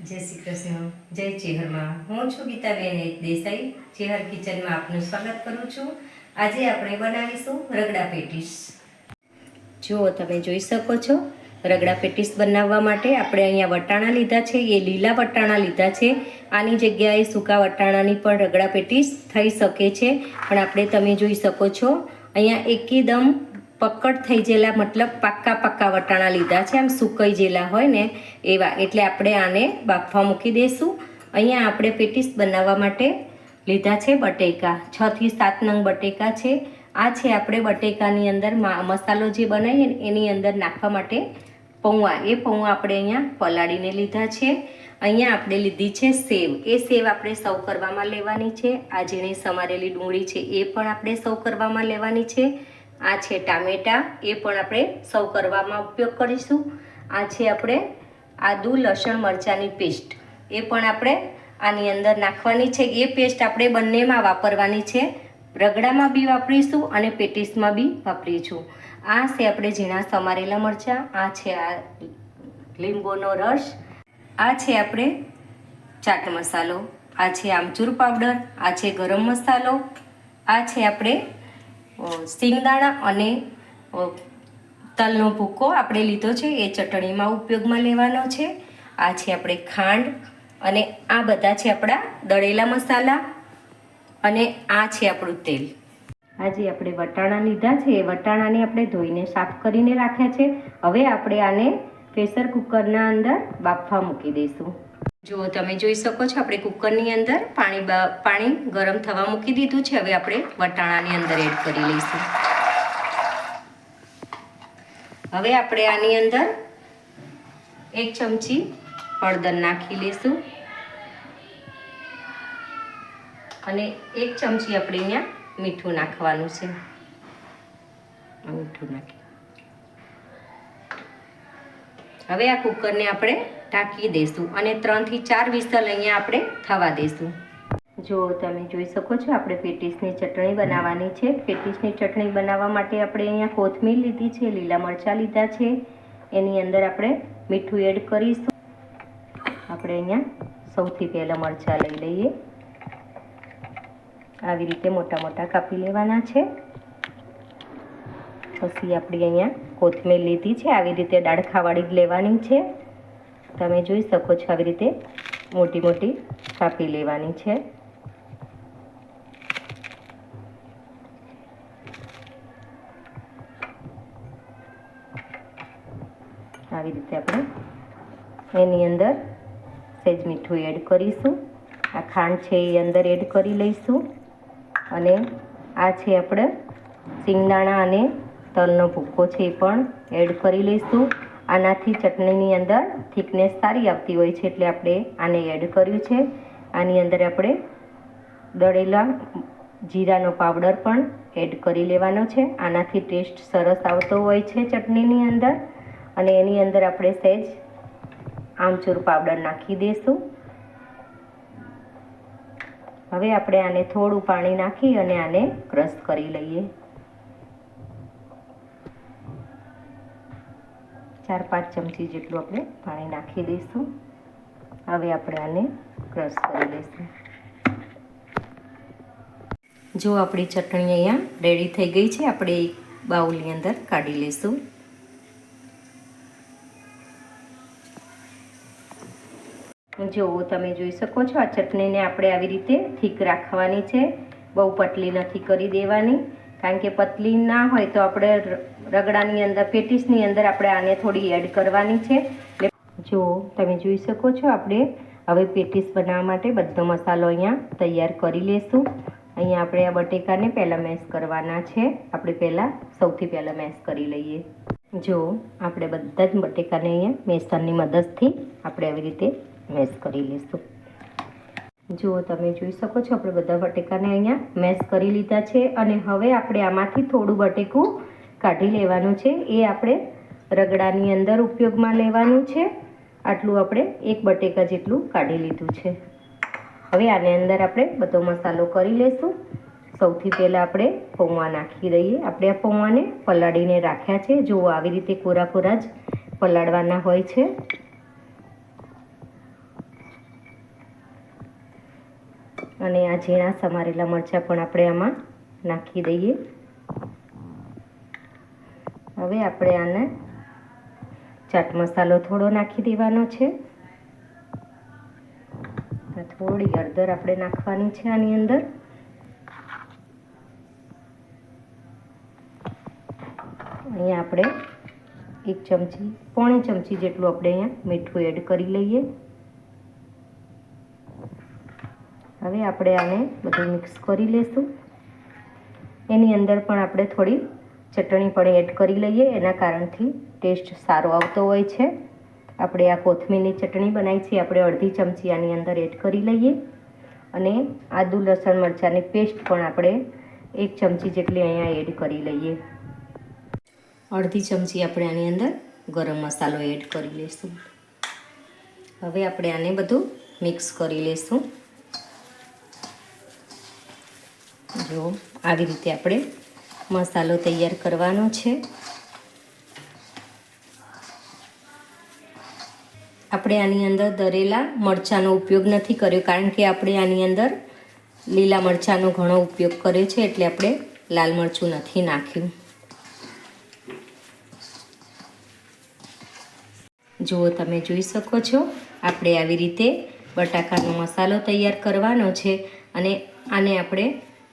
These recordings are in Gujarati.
જય શ્રી કૃષ્ણ, જય ચેહરમાં. હું છું ગીતાબેન દેસાઈ. ચેહર કિચનમાં આપનું સ્વાગત કરું છું. આજે આપણે બનાવીશું રગડા પેટીસ. જો તમે જોઈ શકો છો, રગડા પેટીસ બનાવવા માટે આપણે અહીંયા વટાણા લીધા છે. એ લીલા વટાણા લીધા છે. આની જગ્યાએ સૂકા વટાણાની પણ રગડા પેટીસ થઈ શકે છે, પણ આપણે તમે જોઈ શકો છો અહીંયા એકદમ પકડ થઈ ગયેલા, મતલબ પાક્કા વટાણા લીધા છે. આમ સુકાઈ ગયેલા હોય ને એવા, એટલે આપણે આને બાફવા મૂકી દઈશું. અહીંયા આપણે પેટીસ બનાવવા માટે લીધા છે બટેકા, 6 થી 7 નંગ બટેકા છે. આ છે આપણે બટેકાની અંદર મસાલો જે બનાવીએ ને એની અંદર નાખવા માટે પૌવા. એ પૌવા આપણે અહીંયા પલાળીને લીધા છે. અહીંયા આપણે લીધી છે સેવ. એ સેવ આપણે સર્વ કરવામાં લેવાની છે. આ ઝીણી સમારેલી ડુંગળી છે એ પણ આપણે સર્વ કરવામાં લેવાની છે. આ છે ટામેટા, એ પણ આપણે સર્વ કરવામાં ઉપયોગ કરીશું. આ છે આપણે આદુ લસણ મરચાંની પેસ્ટ, એ પણ આપણે આની અંદર નાખવાની છે. એ પેસ્ટ આપણે બંનેમાં વાપરવાની છે. રગડામાં બી વાપરીશું અને પેટીસમાં બી વાપરીશું. આ છે આપણે ઝીણા સમારેલા મરચાં, આ છે આ લીંબુનો રસ, આ છે આપણે ચાટ મસાલો, આ છે આમચૂર પાવડર, આ છે ગરમ મસાલો, આ છે આપણે સિંગદાણા અને તલનો ભૂકો આપણે લીધો છે, એ ચટણીમાં ઉપયોગમાં લેવાનો છે. આ છે આપણે ખાંડ, અને આ બધા છે આપણા દળેલા મસાલા, અને આ છે આપણું તેલ. આજે આપણે વટાણા લીધા છે, એ વટાણાને આપણે ધોઈને સાફ કરીને રાખ્યા છે. હવે આપણે આને પ્રેશર કુકરના અંદર બાફવા મૂકી દઈશું. જો તમે જોઈ શકો છો, આપણે કુકરની અંદર પાણી ગરમ થવા મૂકી દીધું છે. હવે આપણે વટાણાની અંદર એડ કરી લઈશું. હવે આપણે આની અંદર 1 ચમચી હળદર નાખી લઈશું, અને 1 ચમચી આપણે અહીંયા મીઠું નાખવાનું છે. મીઠું નાખી હવે આ કુકરને આપણે ઢાંકી દઈશું અને 3 થી 4 વિસલ અહીંયા આપણે થવા દઈશું. જો તમે જોઈ શકો છો, આપણે પેટીસની ચટણી બનાવવાની છે. પેટીસની ચટણી બનાવવા માટે આપણે અહીંયા કોથમીર લીધી છે, લીલા મરચાં લીધા છે. એની અંદર આપણે મીઠું એડ કરીશું. આપણે અહીંયા સૌથી પહેલાં મરચાં લઈ લઈએ. આવી રીતે મોટા મોટા કાપી લેવાના છે. પછી આપણે અહીંયા કોથમીર લીધી છે, આવી રીતે ડાળખાવાળી જ લેવાની છે. તમે જોઈ શકો છો, આવી રીતે મોટી મોટી કાપી લેવાની છે. આવી રીતે આપણે એની અંદર સહેજ મીઠું એડ કરીશું. આ ખાંડ છે એ અંદર એડ કરી લઈશું, અને આ છે આપણે સિંગદાણા અને તલનો ભૂકો છે એ પણ એડ કરી લઈશું. આનાથી ચટણીની અંદર થિકનેસ સારી આવતી હોય છે, એટલે આપણે આને એડ કર્યું છે. આની અંદર આપણે દળેલા જીરાનો પાવડર પણ એડ કરી લેવાનો છે. આનાથી ટેસ્ટ સરસ આવતો હોય છે ચટણીની અંદર. અને એની અંદર આપણે સહેજ આમચૂર પાવડર નાખી દઈશું. હવે આપણે આને થોડું પાણી નાખી અને આને ક્રશ કરી લઈએ. 4-5 ચમચી જેટલું આપણે પાણી નાખી દઈશું. હવે આપણે આને ક્રશ કરી લઈશું. જો આપણી ચટણી અહીંયા રેડી થઈ ગઈ છે, આપણે એક બાઉલની અંદર કાઢી લઈશું. જો તમે જોઈ શકો છો, આ ચટણીને આપણે આવી રીતે થીક રાખવાની છે. બહુ પતલી નથી કરી દેવાની, કારણ કે પતલી ના હોય તો આપણે રગડાની અંદર, પેટીસની અંદર આપણે આને થોડી એડ કરવાની છે. જો તમે જોઈ શકો છો, આપણે હવે પેટીસ બનાવવા માટે બધો મસાલો અહીંયા તૈયાર કરી લઈશું. અહીંયા આપણે આ બટેકાને પહેલાં મેશ કરવાના છે. આપણે સૌથી પહેલાં મેશ કરી લઈએ. જો આપણે બધા જ બટેકાને અહીંયા મેસરની મદદથી આપણે આવી રીતે મેશ કરી લઈશું. જો તમે જોઈ શકો છો, આપણે બધા બટેકાને અહીંયા મેશ કરી લીધા છે. અને હવે આપણે આમાંથી થોડું બટેકું કાઢી લેવાનું છે. એ આપણે રગડાની અંદર ઉપયોગમાં લેવાનું છે. આટલું આપણે 1 બટેકા જેટલું કાઢી લીધું છે. હવે આની અંદર આપણે બધો મસાલો કરી લઈશું. સૌથી પહેલાં આપણે પૌવા નાખી દઈએ. આપણે આ પૌવાને પલાળીને રાખ્યા છે. જો આવી રીતે કોરા જ પલાળવાના હોય છે. અને આ ઝીણા સમારેલા મરચાં પણ આપણે આમાં નાખી દઈએ. હવે આપણે આને ચાટ મસાલો થોડો નાખી દેવાનો છે. થોડી હળદર આપણે નાખવાની છે આની અંદર. અહીંયા આપણે 1 ચમચી પોણી ચમચી જેટલું આપણે અહીંયા મીઠું એડ કરી લઈએ. હવે આપણે આને બધું મિક્સ કરી લઈશું. એની અંદર પણ આપણે થોડી ચટણી પણ એડ કરી લઈએ, એના કારણથી ટેસ્ટ સારો આવતો હોય છે. આપણે આ કોથમીરની ચટણી બનાવી છે, આપણે અડધી ચમચી આની અંદર એડ કરી લઈએ. અને આદુ લસણ મરચાંની પેસ્ટ પણ આપણે 1 ચમચી જેટલી અહીંયા એડ કરી લઈએ. અડધી ચમચી આપણે આની અંદર ગરમ મસાલો એડ કરી લઈશું. હવે આપણે આને બધું મિક્સ કરી લઈશું. જો આવી રીતે આપણે મસાલો તૈયાર કરવાનો છે. આપણે આની અંદર દરેલા મરચાંનો ઉપયોગ નથી કર્યો, કારણ કે આપણે આની અંદર લીલા મરચાંનો ઘણો ઉપયોગ કર્યો છે, એટલે આપણે લાલ મરચું નથી નાખ્યું. જુઓ, તમે જોઈ શકો છો આપણે આવી રીતે બટાકાનો મસાલો તૈયાર કરવાનો છે. અને આને આપણે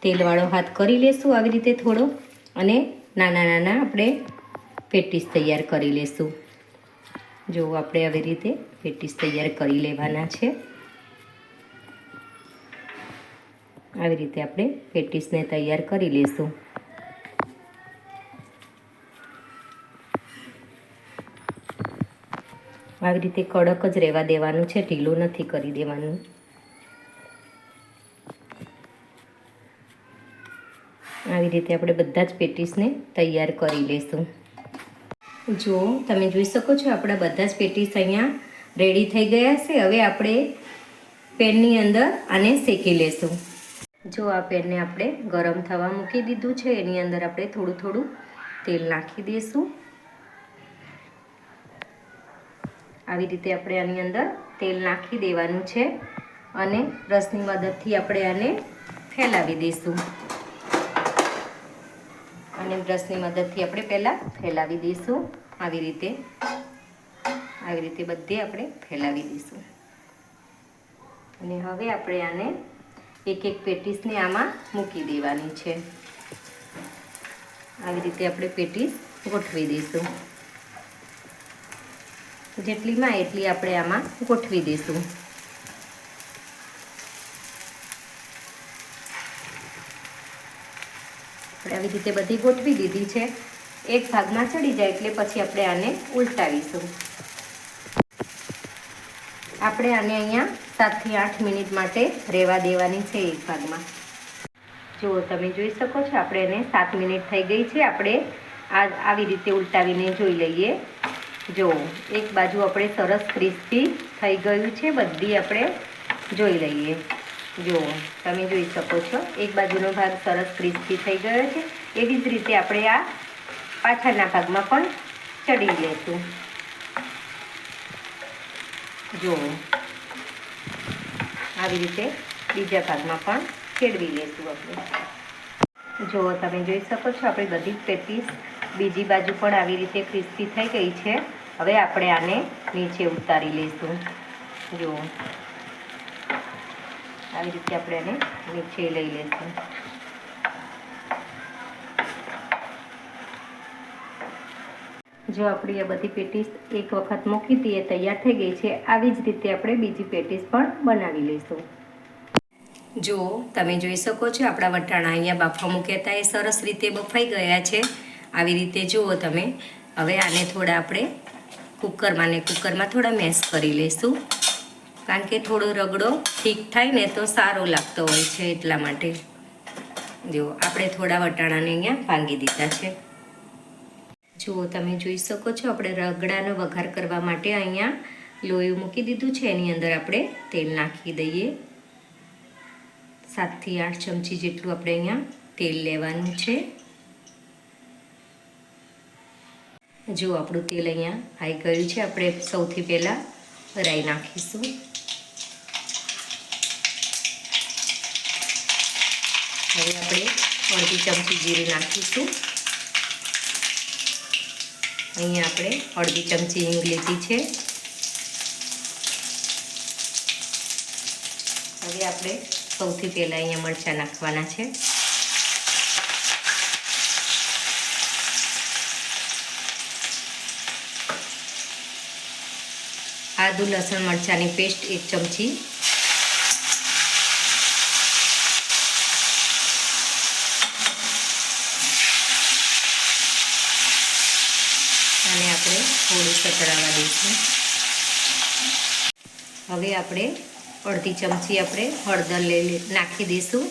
તેલવાળો હાથ કરી લેશું આવી રીતે થોડો, અને નાના નાના આપણે પેટીસ તૈયાર કરી લેશું. જો આપણે આવી રીતે પેટીસ તૈયાર કરી લેવાના છે. આવી રીતે આપણે પેટીસને તૈયાર કરી લેશું. આવી રીતે કડક જ રહેવા દેવાનું છે, ઢીલું નથી કરી દેવાનું. આવી રીતે આપણે બધા જ પેટીસને તૈયાર કરી લેશું. જો તમે જોઈ શકો છો આપણા બધા જ પેટીસ અહીંયા રેડી થઈ ગયા છે. હવે આપણે પેનની અંદર આને શેકી લેશું. જો આ પેનને આપણે ગરમ થવા મૂકી દીધું છે. એની અંદર આપણે થોડું થોડું તેલ નાખી દઈશું. આવી રીતે આપણે આની અંદર તેલ નાખી દેવાનું છે અને બ્રશની મદદથી આપણે આને ફેલાવી દઈશું. અને બ્રશની મદદથી આપણે પહેલાં ફેલાવી દઈશું. આવી રીતે બધે આપણે ફેલાવી દઈશું. અને હવે આપણે આને એક એક પેટીસને આમાં મૂકી દેવાની છે. આવી રીતે આપણે પેટીસ ગોઠવી દઈશું. જેટલીમાં એટલી આપણે આમાં ગોઠવી દઈશું. આપણે આવી રીતે બધી ગોઠવી દીધી છે. એક ભાગમાં ચડી જાય એટલે પછી આપણે આને ઉલટાવીશું. આપણે આને અહીંયા 7 થી 8 મિનિટ માટે રહેવા દેવાની છે એક ભાગમાં. જો તમે જોઈ શકો છો આપણે એને 7 મિનિટ થઈ ગઈ છે. આપણે આવી રીતે ઉલટાવીને જોઈ લઈએ. જો એક બાજુ આપણે સરસ ક્રિસ્પી થઈ ગયું છે, બધી આપણે જોઈ લઈએ. જો તમે જોઈ શકો છો એક બાજુનો ભાગ સરસ ક્રિસ્પી થઈ ગયો છે. એવી જ રીતે આપણે આ પાછળના ભાગમાં પણ ચડી લઈશું. જો આવી રીતે બીજા ભાગમાં પણ ચડવી લઈશું આપણે. જો તમે જોઈ શકો છો આપણી બધી પેટીસ બીજી બાજુ પણ આવી રીતે ક્રિસ્પી થઈ ગઈ છે. હવે આપણે આને નીચે ઉતારી લઈશું. જો આવી રીતે આપણે આને નીચે લઈ લઈશું. જો આપણી આ બધી પેટીસ એક વખત મૂકી હતી એ તૈયાર થઈ ગઈ છે. આવી જ રીતે આપણે બીજી પેટીસ પણ બનાવી લઈશું. જો તમે જોઈ શકો છો આપણા વટાણા અહીંયા બાફવા મૂક્યા હતા એ સરસ રીતે બફાઈ ગયા છે. આવી રીતે જુઓ તમે. હવે આને થોડા આપણે કુકરમાં થોડા મેશ કરી લઈશું, કારણ કે થોડો રગડો ઠીક થાય ને તો સારો લાગતો હોય છે, એટલા માટે. જો આપણે થોડા વટાણાને અહીંયા ભાંગી દીધા છે. જુઓ તમે જોઈ શકો છો આપણે રગડાનો વઘાર કરવા માટે અહીંયા લોહી મૂકી દીધું છે. એની અંદર આપણે તેલ નાખી દઈએ. 7 થી 8 ચમચી જેટલું આપણે અહીંયા તેલ લેવાનું છે. જો આપણું તેલ અહીંયા આવી ગયું છે. આપણે સૌથી પહેલાં રાઈ નાખીશું. હવે આપણે અડધી ચમચી જીરું નાખીશું. અહીંયા આપણે અડધી ચમચી હિંગ લીધી છે. હવે આપણે સૌથી પહેલાં અહીંયા મરચાં નાખવાના છે. આદુ લસણ મરચાંની પેસ્ટ 1 ચમચી. અને આપણે થોડું સતળાવા દઈશું. હવે આપણે અડધી ચમચી આપણે હળદર નાખી દઈશું.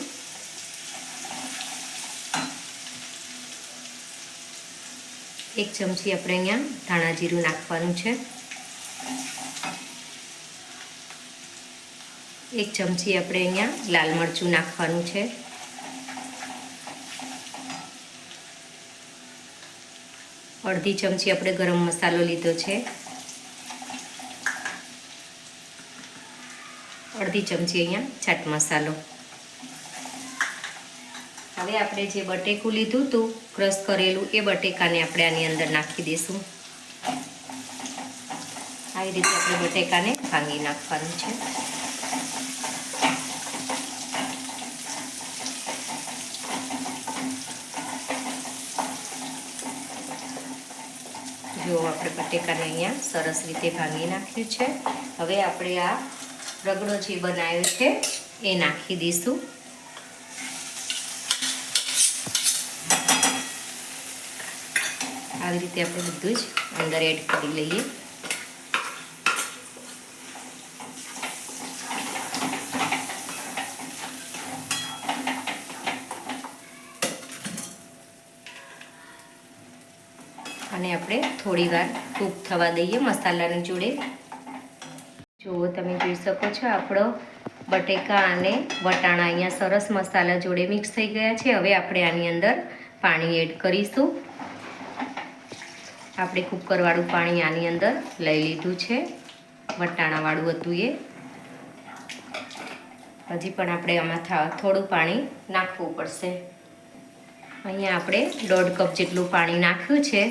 એક ચમચી આપણે અહીંયા ધાણા જીરું નાખવાનું છે. 1 ચમચી આપણે અહીંયા લાલ મરચું નાખવાનું છે. અડધી ચમચી આપણે ગરમ મસાલો લીધો છે. અડધી ચમચી અહીંયા ચાટ મસાલો. હવે આપણે જે બટેકું લીધું હતું ક્રશ કરેલું એ બટેકાને આપણે આની અંદર નાખી દઈશું. આવી રીતે આપણે બટેકાને ભાંગી નાખવાનું છે. જો આપણે બટેકાને અહીંયા સરસ રીતે ભાંગી નાખ્યું છે. હવે આપણે આ રગડો જે બનાવ્યો છે એ નાખી દઈશું. આવી રીતે આપણે બધું જ અંદર એડ કરી લઈએ. અને આપણે થોડી વાર કૂક થવા દઈએ મસાલાની જોડે. જુઓ તમે જોઈ શકો છો આપણો બટેકા અને વટાણા અહીંયા સરસ મસાલા જોડે મિક્સ થઈ ગયા છે. હવે આપણે આની અંદર પાણી એડ કરીશું. આપણે કુકરવાળું પાણી આની અંદર લઈ લીધું છે. વટાણાવાળું હતું એ. હજી પણ આપણે આમાં થોડું પાણી નાખવું પડશે. અહીંયા આપણે 1.5 કપ જેટલું પાણી નાખ્યું છે.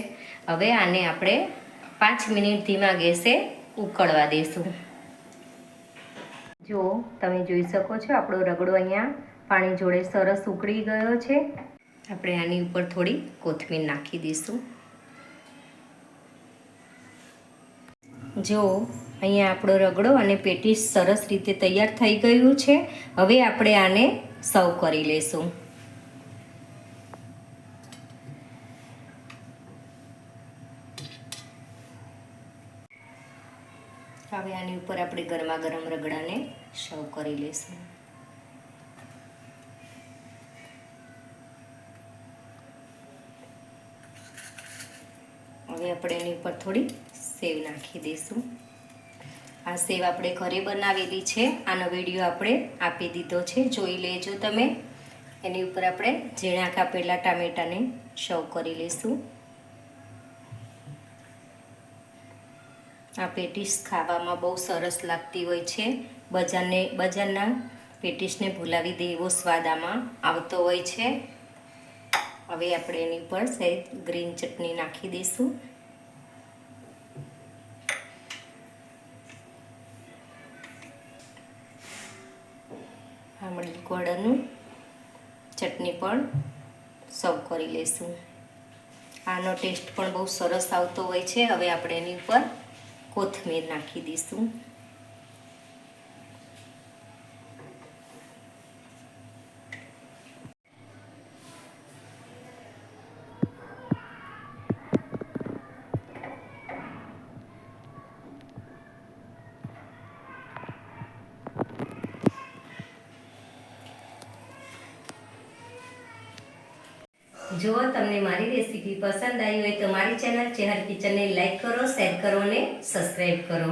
હવે આને આપણે 5 મિનિટ ધીમા ગેસે ઉકળવા દઈશું. જો તમે જોઈ શકો છો આપણો રગડો અહીંયા પાણી જોડે સરસ ઉકળી ગયો છે. આપણે આની ઉપર થોડી કોથમીર નાખી દઈશું. જો અહીંયા આપણો રગડો અને પેટીસ સરસ રીતે તૈયાર થઈ ગયું છે. હવે આપણે આને સર્વ કરી લઈશું. હવે આની ઉપર આપણે ગરમા ગરમ રગડાને સર્વ કરી લઈશું. હવે આપણે એની ઉપર થોડી સેવ નાખી દઈશું. આ સેવ આપણે ઘરે બનાવેલી છે. આનો વિડીયો આપણે આપી દીધો છે, જોઈ લેજો તમે. એની ઉપર આપણે ઝીણા કાપેલા ટામેટાને સર્વ કરી લઈશું. આ પેટીસ ખાવામાં બહુ સરસ લાગતી હોય છે. બજારના પેટીસને ભૂલાવી દે એવો સ્વાદ આમાં આવતો હોય છે. હવે આપણે એની પર સહેજ ગ્રીન ચટણી નાખી દઈશું. આમળી ગોળનું ચટણી પણ સર્વ કરી લઈશું. આનો ટેસ્ટ પણ બહુ સરસ આવતો હોય છે. હવે આપણે એની ઉપર કોથમીર નાખી દઈશું. જો તમને મારી રેસીપી પસંદ આવી હોય તો મારી ચેનલ ચેહર કિચનને લાઈક કરો, શેર કરો અને સબસ્ક્રાઈબ કરો.